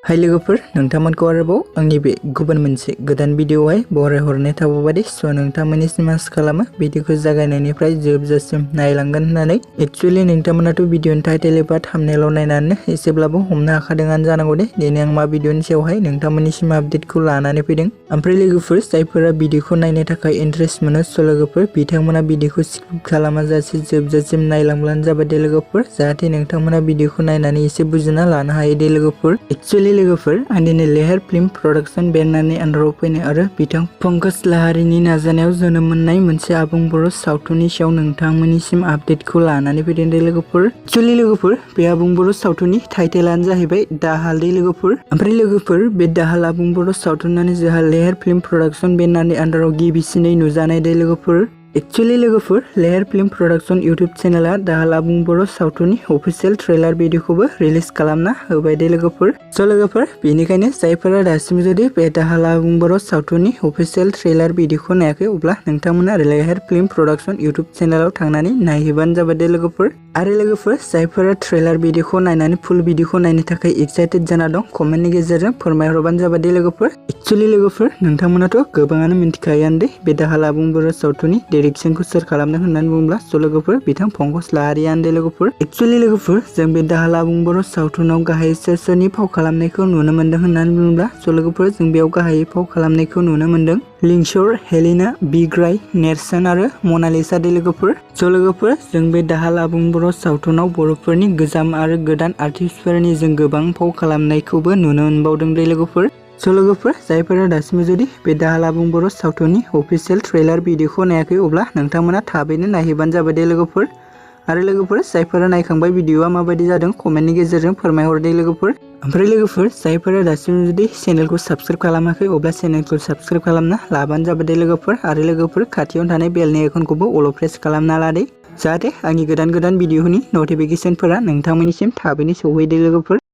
हाय लोगोफोर नोंथांमोनखौ आरोबाव आंनि बे गुबुन मोनसे गोदान भिडिअआवहाय बरायहरनाय थाबाय स' नोंथांमोननिसिम आसा खालामो भिडिअखौ जागायनायनिफ्राय जोबजासिम नायलांगोन होननानै एक्चुअली नोंथांमोनाथ' भिडिअनि टाइटेल एबा थाम्बनेइलाव नायनानै एसेब्लाबो हमनो हाखादोंआनो जानांगौ दे दिनै आं मा भिडिअनि सायावहाय नोंथांमोननिसिम आपडेटखौ लानानै फैदों ओमफ्राय लोगोफोर जायफोरा भिडिअखौ नायनो थाखाय इन्ट्रेस्ट मोनो स' लोगोफोर बिथांमोना भिडिअखौ स्किप खालामाजासे जोबजासिम नायलांब्लानो जाबाय दे लोगोफोर जाहाथे नोंथांमोना भिडिअखौ नायनानै एसे बुजिना लानो हायो दे लोगोफोर एक्चुअली लोगोफोर आं दिनै लेहार फिल्म प्रडाक्शन बेननारनि आन्दाराव फैनाय आरो बिथां पंकज लाहारीनि नाजानायाव जोनोम मोननाय मोनसे आबुं बर' सावथुननि सायाव नोंथांमोननिसिम आपडेटखौ लानानै फैदों दे लोगोफोर एक्चुअली लोगोफोर बे आबुं बर' सावथुननि टाइटेलानो जाहैबाय दाहाल दे लोगोफोर ओमफ्राय लोगोफोर बे दाहाल आबुं बर' सावथुनानो जोंहा लेहार फिल्म प्रडाक्शन बेननारनि आन्दाराव गिबिसिनै नुजानाय दे लोगोफोर एक्चुअली लोगोफोर लेहार फिल्म प्रडाक्शन इउट्यूब चेनेला दाहाल आबुं बर' सावथुननि अफिशियेल ट्रेलार भिडिअखौबो रिलिज खालामना होबाय दे लोगोफोर स' लोगोफोर बेनिखायनो जायफोरा दासिम जुदि बे दाहाल आबुं बर' सावथुननि अफिशियेल ट्रेलार भिडिअखौ नायाखै अब्ला नोंथांमोना लेहार फिल्म प्रडाक्शन इउट्यूब चेनेलाव थांनानै नायहैबानो जाबाय दे लोगोफोर आरो लोगोफोर जायफोरा ट्रेलार भिडिअखौ नायनानै फुल भिडिअखौ नायनो थाखाय एक्साइटेड जाना दं कमेन्टनि गेजेरजों फोरमायहरबानो जाबाय दे लोगोफोर एक्चुअली लोगोफोर नोंथांमोनाथ' गोबाङानो मिन्थिखायोआनो दे बे दाहाल आबुं बर' सावथुननि डाइरेक्शनखौ सोर खालामदों होननानै बुङोब्ला स' लोगोफोर बिथां पंकज लाहारीयानो दे लोगोफोर एक्चुअली लोगोफोर जों बे दाहाल आबुं बर' सावथुनाव गाहाय सोरनि फाव खालामनायखौ नुनो मोनदों होननानै बुङोब्ला स' लोगोफोर जों बेयाव गाहायै फाव खालामनायखौ नुनो मोनदों लिंसर हेलिना बिग्राय नेरसोन आरो मनालिसा दे लोगोफोर स' लोगोफोर जों बे दाहाल आबुं बर' सावथुनाव बर'फोरनि गोजाम आरो गोदान आर्टिस्टफोरनि जों गोबां फाव खालामनायखौबो नुनो मोनबावदों दे लोगोफोर स' लोगोफोर जायफोरा दासिम जुदि बे दाहाल आबुं बर' सावथुननि अफिशियेल ट्रेलार भिडिअखौ नायाखै अब्ला नोंथांमोना थाबैनो नायहैबानो जाबाय दे लोगोफोर आरो लोगोफोर जायफोरा नायखांबाय भिडिअआ माबायदि जादों कमेन्टनि गेजेरजों फोरमायहर दे लोगोफोर ओमफ्राय लोगोफोर जायफोरा दासिम जुदि चेनेलखौ साबस्क्राइब खालामाखै अब्ला चेनेलखौ साबस्क्राइब खालामना लाबानो जाबाय दे लोगोफोर आरो लोगोफोर खाथियावनो थानाय बेलनि आइकनखौबो अल प्रेस खालामना ला दे जाहाथे आंनि गोदान भिडिअनि नटिफिकेशनफोरा नोंथांमोननिसिम थाबैनो सौहैयो दे लोगोफोर